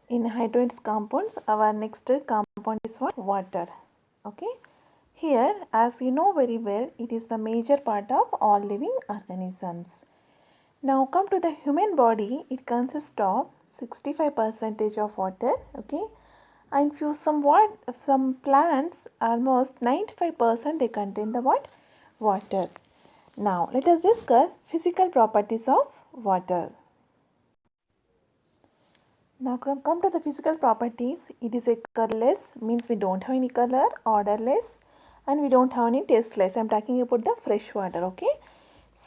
In hydrogen compounds, our next compound is what? Water. Okay. Here, as you know very well, it is the major part of all living organisms. Now come to the human body. It consists of 65% of water. Okay. And some plants, almost 95% they contain the what? Water. Now let us discuss physical properties of water. Now come to the physical properties. It is a colorless, means we don't have any color, odorless, and we don't have any tasteless. I am talking about the fresh water. Okay.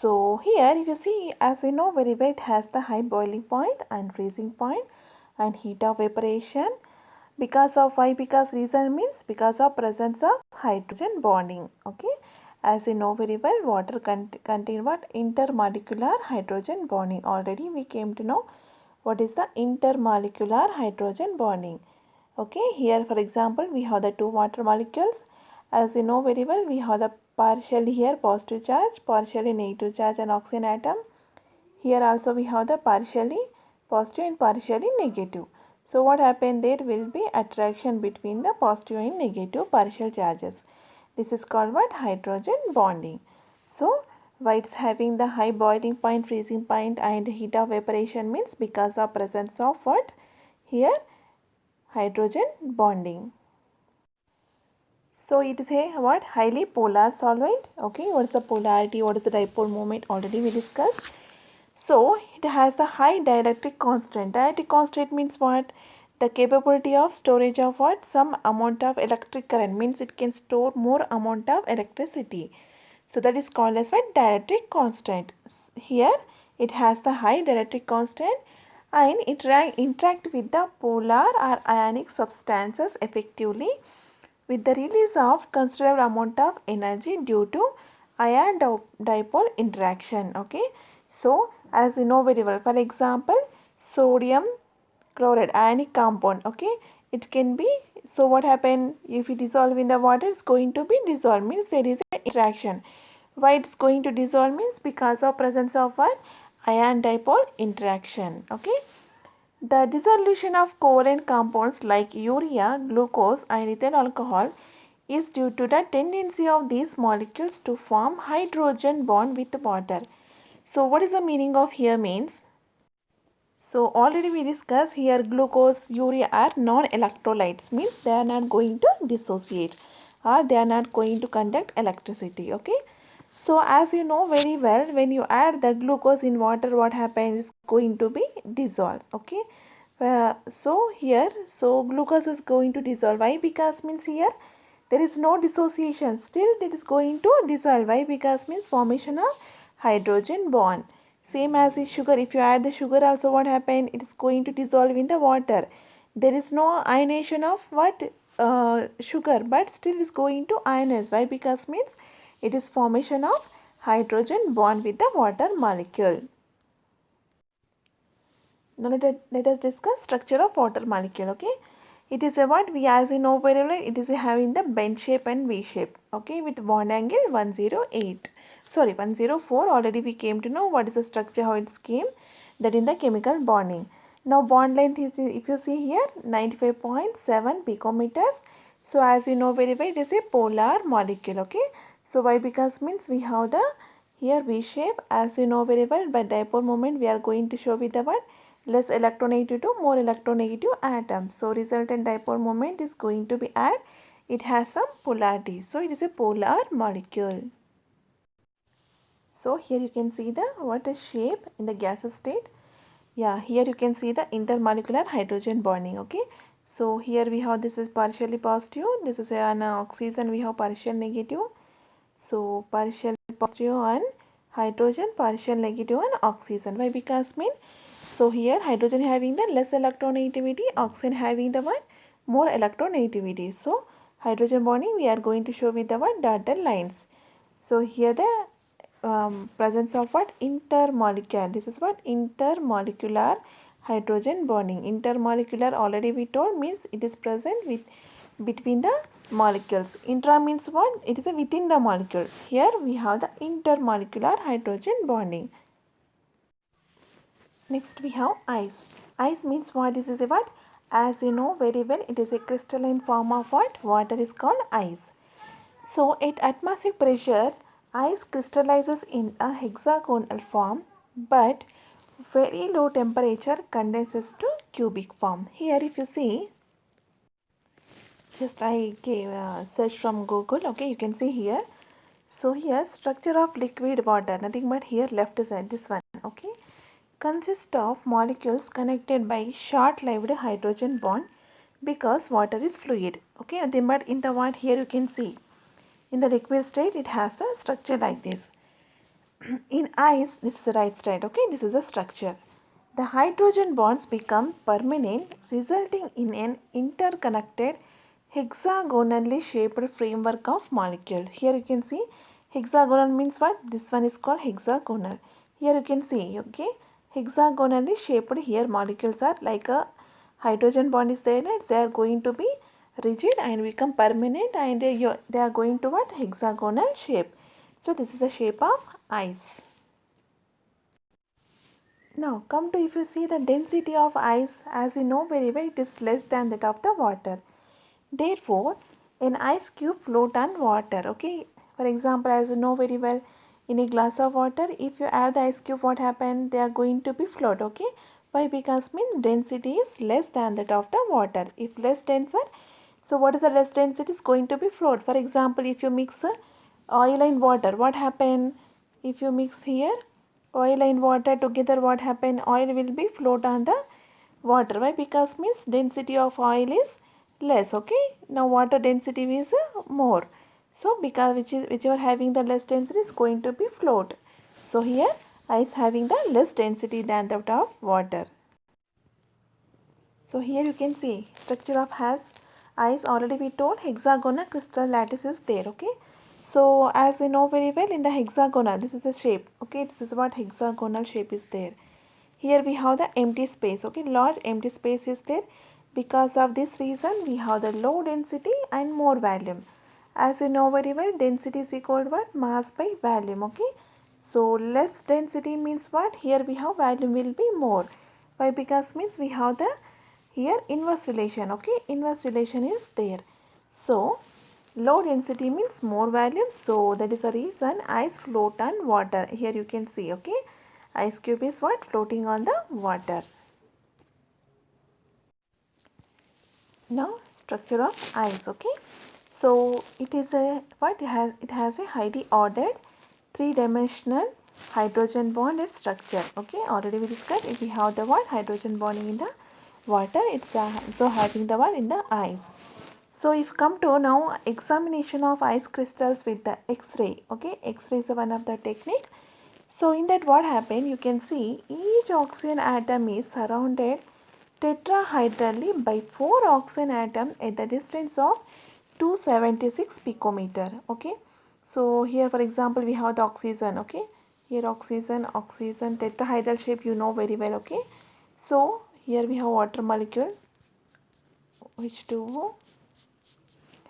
So here if you see, as you know very well, it has the high boiling point and freezing point and heat of evaporation. Because of why? Because reason means because of presence of hydrogen bonding. Okay. As you know very well, water contain what? Intermolecular hydrogen bonding. Already we came to know what is the intermolecular hydrogen bonding. Okay, here for example we have the two water molecules. As you know very well, we have the partially here positive charge, partially negative charge and oxygen atom. Here also we have the partially positive and partially negative. So what happened, there will be attraction between the positive and negative partial charges. This is called what? Hydrogen bonding. So why it's having the high boiling point, freezing point and heat of evaporation means because of presence of what? Here hydrogen bonding. So it is a what? Highly polar solvent. Okay, what is the polarity? What is the dipole moment? Already we discussed. So it has the high dielectric constant. Dielectric constant means what? The capability of storage of what? Some amount of electric current, means it can store more amount of electricity. So that is called as what? Dielectric constant. Here it has the high dielectric constant and it interact with the polar or ionic substances effectively with the release of considerable amount of energy due to ion dipole interaction. Okay. So as you know very well, for example, sodium chloride ionic compound. Okay. It can be, so what happen if it dissolve in the water, it's going to be dissolved, means there is an interaction. Why it's going to dissolve means because of presence of what? Ion dipole interaction. Okay. The dissolution of covalent compounds like urea, glucose and ethyl alcohol is due to the tendency of these molecules to form hydrogen bond with water. So what is the meaning of here means? So already we discussed here glucose, urea are non-electrolytes, means they are not going to dissociate or they are not going to conduct electricity. Okay. So as you know very well, when you add the glucose in water, what happens? It's going to be dissolved. Okay. So glucose is going to dissolve. Why? Because means here there is no dissociation. Still it is going to dissolve. Why? Because means formation of hydrogen bond. Same as the sugar. If you add the sugar also, what happen? It is going to dissolve in the water. There is no ionization of what? Sugar, but still is going to ionize. Why? Because means it is formation of hydrogen bond with the water molecule. Now let us discuss structure of water molecule. Okay, it is a what? We as you know very well, it is having the bend shape and V shape. Okay, with bond angle 108. Sorry, 104. Already we came to know what is the structure, how it came. That in the chemical bonding. Now bond length is, if you see here, 95.7 picometers. So as you know very well, it is a polar molecule. Okay, so why? Because means we have the here V shape. As you know very well, by dipole moment we are going to show with the what? Less electronegative to more electronegative atoms. So resultant dipole moment is going to be at, it has some polarity. So it is a polar molecule. So here you can see the what is shape in the gaseous state. Yeah, here you can see the intermolecular hydrogen bonding. Okay. So here we have, this is partially positive, this is an oxygen, we have partial negative. So partial positive on hydrogen, partial negative on oxygen. Why? Because mean, so here hydrogen having the less electronegativity, oxygen having the one more electronegativity. So hydrogen bonding we are going to show with the what? Dotted lines. So here the presence of what? Intermolecular. This is what? Intermolecular hydrogen bonding. Intermolecular already we told means it is present with between the molecules. Intra means what? It is a within the molecule. Here we have the intermolecular hydrogen bonding. Next we have ice. Ice means what? This is a what? As you know very well, it is a crystalline form of what? Water is called ice. So at atmospheric pressure, ice crystallizes in a hexagonal form, but very low temperature condenses to cubic form. Here if you see, just I gave a search from Google, okay, you can see here. So here structure of liquid water, nothing but here left side, this one, okay, consists of molecules connected by short-lived hydrogen bond because water is fluid, okay, nothing but in the what here you can see. In the liquid state, it has the structure like this. In ice, this is the right side, okay, this is the structure. The hydrogen bonds become permanent, resulting in an interconnected hexagonally shaped framework of molecule. Here you can see hexagonal means what? This one is called hexagonal. Here you can see, okay, hexagonally shaped here molecules are like a hydrogen bond is there, they are going to be rigid and become permanent, and they are going to what? Hexagonal shape. So this is the shape of ice. Now come to, if you see the density of ice, as you know very well, it is less than that of the water. Therefore, an ice cube float on water. Okay. For example, as you know very well, in a glass of water, if you add the ice cube, what happens? They are going to be float. Okay. Why? Because means density is less than that of the water. If less denser, so what is the less density? Is going to be float. For example, if you mix oil and water, what happen? If you mix here oil and water together, what happen? Oil will be float on the water. Why? Because means density of oil is less. Okay. Now water density is more. So because whichever having the less density is going to be float. So here ice having the less density than that of water. So here you can see structure of has ice, already we told hexagonal crystal lattice is there. Okay. So as you know very well, in the hexagonal, this is the shape. Okay, this is what hexagonal shape is there. Here we have the empty space. Okay, large empty space is there. Because of this reason, we have the low density and more volume. As you know very well, density is equal to what? Mass by volume. Okay. So less density means what? Here we have volume will be more. Why? Because means we have the here inverse relation. Okay, inverse relation is there. So low density means more volume. So that is the reason ice float on water. Here you can see. Okay, ice cube is what? Floating on the water. Now structure of ice. Okay, so it is a what? It has a highly ordered three-dimensional hydrogen bonded structure. Okay, already we discussed. If we have the what? Hydrogen bonding in the water, it's so having the one in the ice. So if come to now examination of ice crystals with the X-ray. Okay, X-ray is one of the technique. So in that what happened, you can see each oxygen atom is surrounded tetrahedrally by 4 oxygen atoms at the distance of 276 picometer. Okay, so here for example we have the oxygen. Okay, here oxygen tetrahedral shape, you know very well. Okay, so here we have water molecule H2O,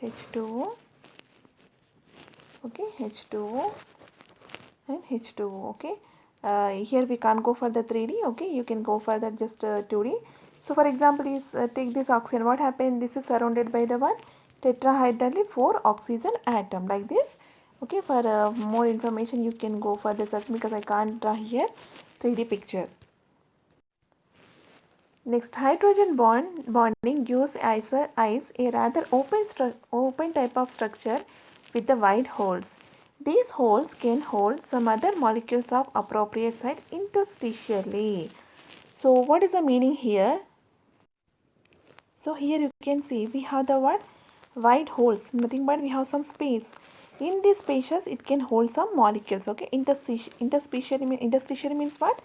H2O, okay, H2O and H2O. Okay, here we can't go for the 3D. Okay, you can go for the just 2D. So for example, is take this oxygen. What happened? This is surrounded by the one tetrahedrally 4 oxygen atom like this. Okay, for more information you can go for the search because I can't draw here 3D picture. Next, hydrogen bonding gives ice a rather open type of structure with the wide holes. These holes can hold some other molecules of appropriate size interstitially. So what is the meaning here? So here you can see we have the what? Wide holes, nothing but we have some space. In these spaces it can hold some molecules. Okay, interstitial means what?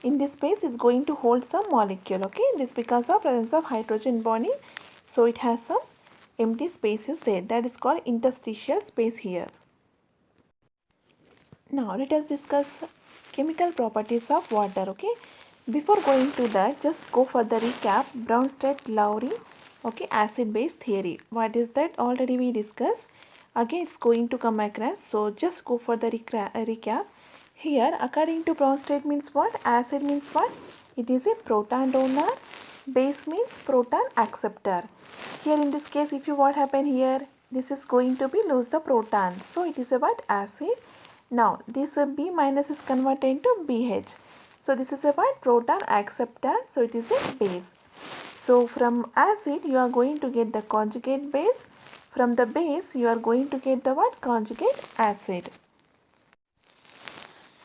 In this space is going to hold some molecule. Okay, this because of presence of hydrogen bonding, so it has some empty spaces there. That is called interstitial space here. Now let us discuss chemical properties of water. Okay, before going to that, just go for the recap. Bronsted-Lowry, okay, acid base theory. What is that? Already we discussed. Again it's going to come across, so just go for the recap. Here according to Bronsted means what? Acid means what? it is a proton donor. Base means proton acceptor. Here in this case, if you what happen here, this is going to be lose the proton. So it is a what? Acid. Now this B minus is converted into BH. So this is a what? Proton acceptor. So it is a base. So from acid you are going to get the conjugate base. From the base you are going to get the what? Conjugate acid.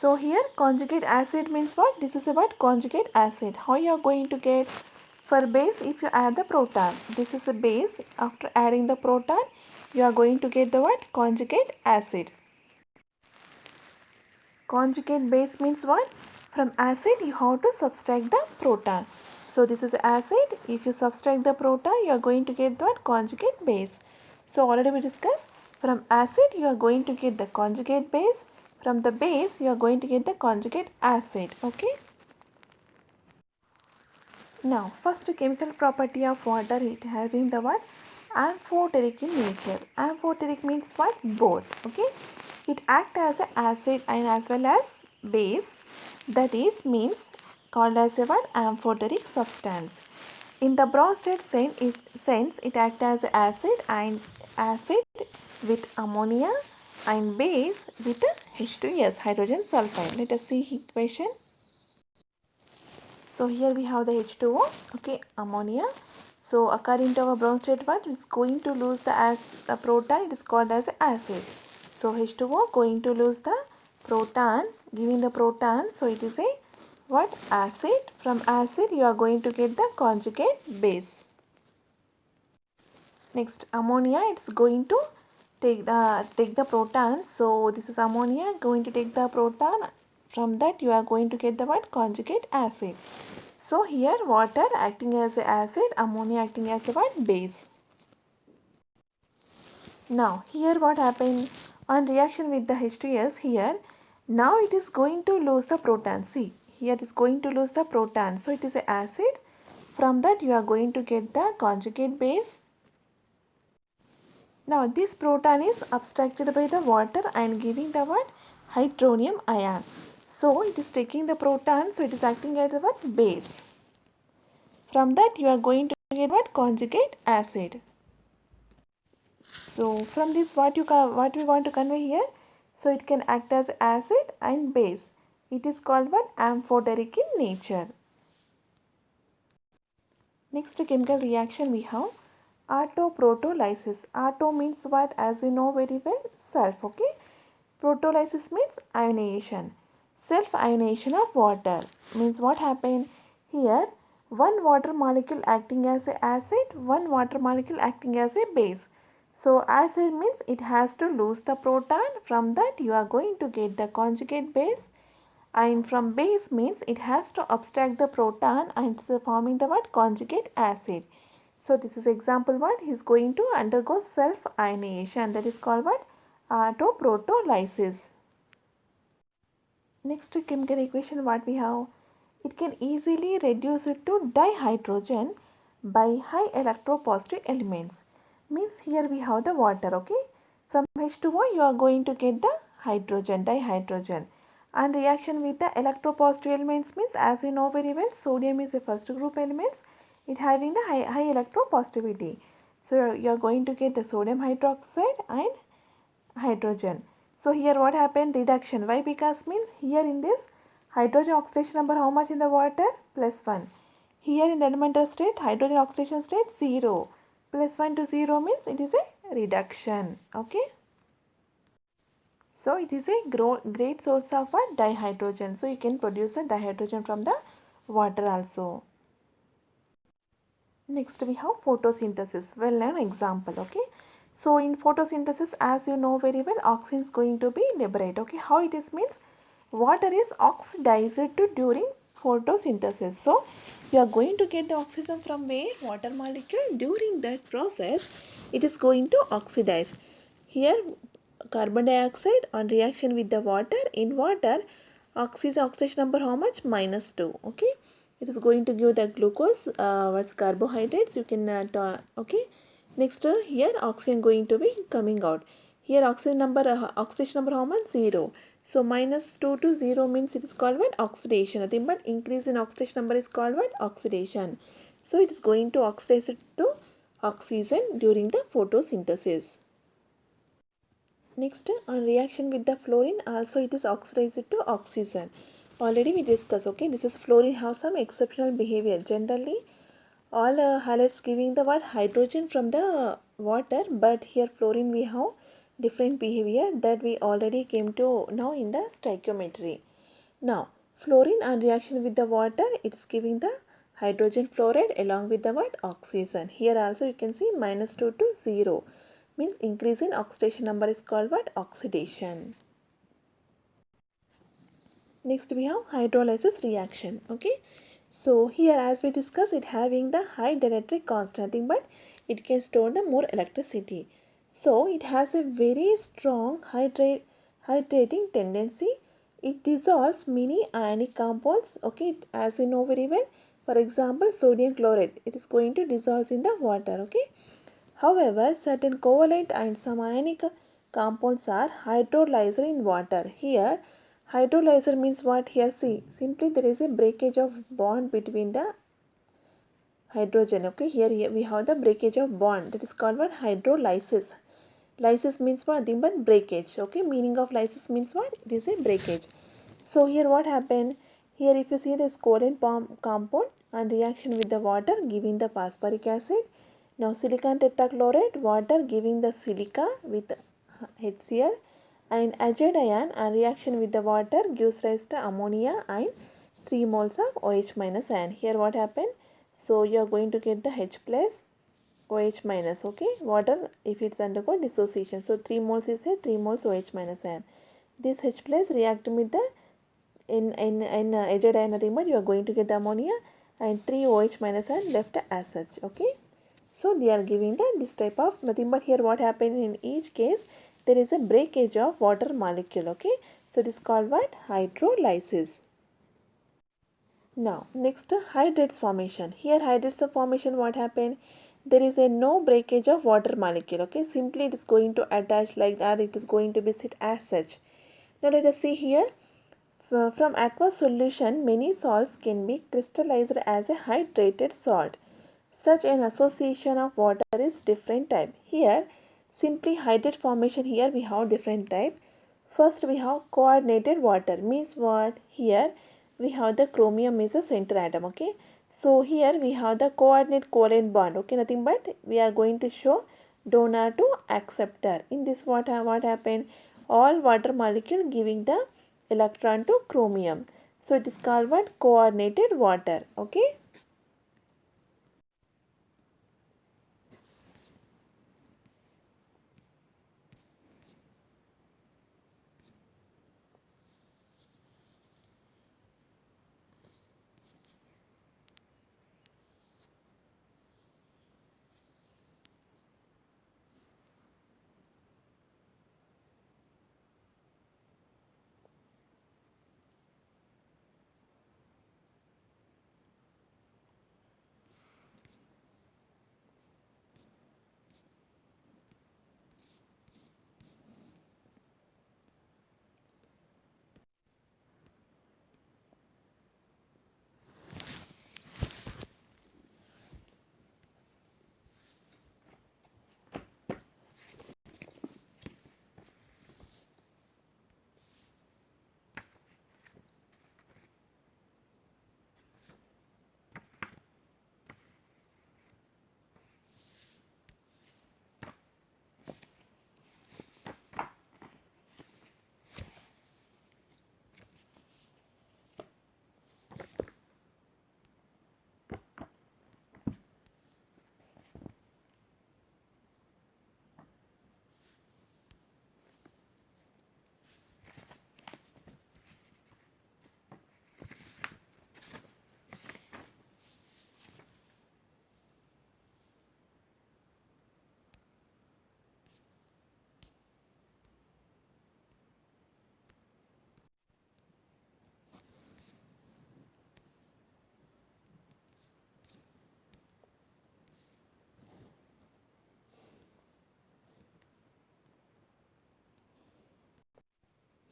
So here conjugate acid means what? This is about conjugate acid. How you are going to get? For base, if you add the proton, this is a base. After adding the proton, you are going to get the what? Conjugate acid. Conjugate base means what? From acid, you have to subtract the proton. So this is acid. If you subtract the proton, you are going to get the what? Conjugate base. So already we discussed. From acid, you are going to get the conjugate base. From the base, you are going to get the conjugate acid. Okay. Now, first chemical property of water, it having the what? Amphoteric in nature. Amphoteric means what? Both. Okay. It acts as an acid and as well as base. That is means called as a what? Amphoteric substance. In the broad sense, it acts as acid with ammonia and base with H2S, hydrogen sulfide. Let us see equation. So here we have the H2O, okay, ammonia. So according to our Bronsted part, it's going to lose the proton, it is called as acid. So H2O going to lose the proton, giving the proton, so it is a what? Acid. From acid you are going to get the conjugate base. Next ammonia, it's going to take the proton. So this is ammonia going to take the proton. From that you are going to get the what? Conjugate acid. So here water acting as a acid, ammonia acting as a what? Base. Now here what happens on reaction with the H2S here. Now it is going to lose the proton. See, here it is going to lose the proton. So it is a acid. From that you are going to get the conjugate base. Now this proton is abstracted by the water and giving the what? Hydronium ion. So it is taking the proton, so it is acting as a what? Base. From that you are going to get what? Conjugate acid. So from this what we want to convey here? So it can act as acid and base. It is called what? Amphoteric in nature. Next chemical reaction we have autoprotolysis. Auto means what? As you know very well, self. Okay. Protolysis means ionization. Self-ionization of water means what happened here? One water molecule acting as a acid, one water molecule acting as a base. So acid means it has to lose the proton. From that you are going to get the conjugate base. And from base means it has to abstract the proton and forming the what? Conjugate acid. So this is example what? He is going to undergo self-ionization. That is called what? Autoprotolysis. Next chemical equation what we have? It can easily reduce it to dihydrogen by high electropositive elements. Means here we have the water, okay? From H2O you are going to get the hydrogen, dihydrogen. And reaction with the electropositive elements means, as you know very well, sodium is a first group elements. It having the high electropositivity. So you are going to get the sodium hydroxide and hydrogen. So here what happened? Reduction. Why? Because means here in this hydrogen oxidation number how much in the water? +1. Here in the elemental state hydrogen oxidation state 0. +1 to 0 means it is a reduction. Okay. So it is a great source of what? Dihydrogen. So you can produce a dihydrogen from the water also. Next we have photosynthesis. Well known example. Okay. So in photosynthesis, as you know very well, oxygen is going to be liberated. Okay, how it is means water is oxidized to during photosynthesis. So you are going to get the oxygen from where? Water molecule. During that process, it is going to oxidize. Here carbon dioxide on reaction with the water. In water, oxidation number how much? -2. Okay. It is going to give the glucose, what's carbohydrates. You can, okay. Next, here oxygen going to be coming out. Here oxidation number how much? 0. So minus 2 to 0 means it is called what? Oxidation. Nothing but increase in oxidation number is called what? Oxidation. So it is going to oxidize it to oxygen during the photosynthesis. Next, on reaction with the fluorine, also it is oxidized to oxygen. Already we discussed, okay, this is fluorine have some exceptional behavior. Generally, all halides giving the what? Hydrogen from the water, but here fluorine we have different behavior that we already came to know in the stoichiometry. Now, fluorine on reaction with the water, it is giving the hydrogen fluoride along with the what? Oxygen. Here also you can see minus 2 to 0 means increase in oxidation number is called what? Oxidation. Next we have hydrolysis reaction. Okay. So here as we discussed, it having the high dielectric constant, nothing but it can store the more electricity. So it has a very strong hydrating tendency. It dissolves many ionic compounds. Okay, as you know very well. For example, sodium chloride. It is going to dissolve in the water. Okay. However, certain covalent and some ionic compounds are hydrolyzed in water. Here, hydrolyzer means what? Here, see, simply there is a breakage of bond between the hydrogen. Okay, here we have the breakage of bond. That is called what? Hydrolysis. Lysis means what? Nothing but breakage. Okay, meaning of lysis means what? It is a breakage. So here what happened? Here if you see this covalent compound and reaction with the water giving the phosphoric acid. Now silicon tetrachloride, water giving the silica with HCl, and azide ion and reaction with the water gives rise to ammonia and 3 moles of OH minus ion. Here what happened? So you are going to get the H plus OH minus. Okay, water if it's undergo dissociation. So 3 moles is a 3 moles OH minus ion. This H plus react with the in azide ion nothing but you are going to get the ammonia and 3 OH minus ion left as such. Okay. So they are giving the this type of nothing but here what happened in each case there is a breakage of water molecule. Okay. So it is called what? Hydrolysis. Now next hydrates formation. Here hydrates of formation what happened? There is a no breakage of water molecule. Okay. Simply it is going to attach like that. It is going to be sit as such. Now let us see here. From aqueous solution, many salts can be crystallized as a hydrated salt. Such an association of water is different type. Here, simply hydrate formation, here we have different type. First we have coordinated water. Means what? Here we have the chromium is a center atom. Okay. So here we have the coordinate covalent bond. Okay. Nothing but we are going to show donor to acceptor. In this what happened? All water molecule giving the electron to chromium. So it is called what? Coordinated water. Okay.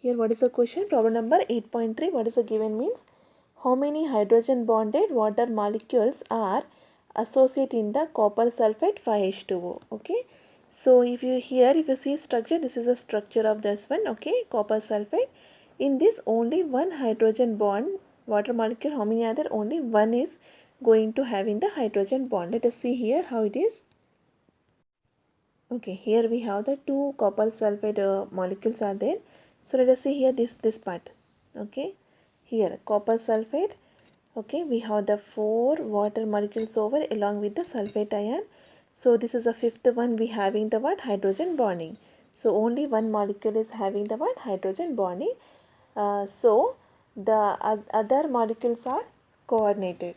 Here what is the question? Problem number 8.3. What is the given means? How many hydrogen bonded water molecules are associated in the copper sulfate 5H2O? Okay. So if you see structure, this is the structure of this one. Okay, copper sulfate. In this only one hydrogen bond water molecule. How many are there? Only one is going to have in the hydrogen bond. Let us see here how it is. Okay, here we have the two copper sulfate molecules are there. So let us see here this part. Okay, here copper sulfate. Okay, we have the four water molecules over along with the sulfate ion. So this is the fifth one we having the what? Hydrogen bonding. So only one molecule is having the what? Hydrogen bonding. So the other molecules are coordinated.